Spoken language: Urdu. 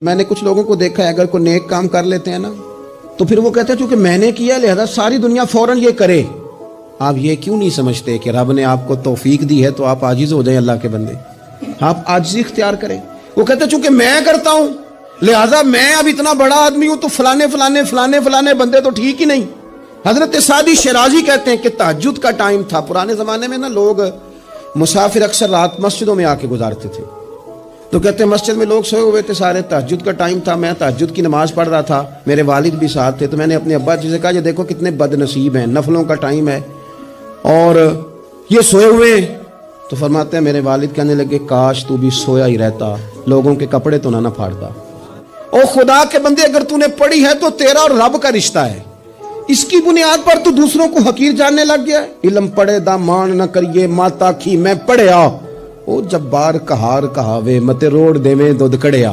میں نے کچھ لوگوں کو دیکھا ہے اگر کوئی نیک کام کر لیتے ہیں نا تو پھر وہ کہتے ہیں چونکہ میں نے کیا لہذا ساری دنیا فوراً یہ کرے. آپ یہ کیوں نہیں سمجھتے کہ رب نے آپ کو توفیق دی ہے تو آپ عاجز ہو جائیں اللہ کے بندے, آپ عاجزی اختیار کریں. وہ کہتے ہیں چونکہ میں کرتا ہوں لہذا میں اب اتنا بڑا آدمی ہوں تو فلانے بندے تو ٹھیک ہی نہیں. حضرت سعدی شیرازی کہتے ہیں کہ تہجد کا ٹائم تھا پرانے زمانے میں نا, لوگ مسافر اکثر رات مسجدوں میں آ کے گزارتے تھے. تو کہتے ہیں مسجد میں لوگ سوئے ہوئے تھے سارے, تہجد کا ٹائم تھا, میں تہجد کی نماز پڑھ رہا تھا, میرے والد بھی ساتھ تھے. تو میں نے اپنے ابا جی سے کہا یہ دیکھو کتنے بد نصیب ہیں, نفلوں کا ٹائم ہے اور یہ سوئے ہوئے ہیں. تو فرماتے ہیں میرے والد کہنے لگے کاش تو بھی سویا ہی رہتا, لوگوں کے کپڑے تو نہ پھاڑتا. او خدا کے بندے اگر تو نے پڑھی ہے تو تیرا اور رب کا رشتہ ہے, اس کی بنیاد پر تو دوسروں کو حقیر جاننے لگ گیا. علم پڑھے دا مان نہ کریے ماتا کی میں پڑھیا, او جبار کہار کہاوے متے روڑ دے میں دودھ کڑیا.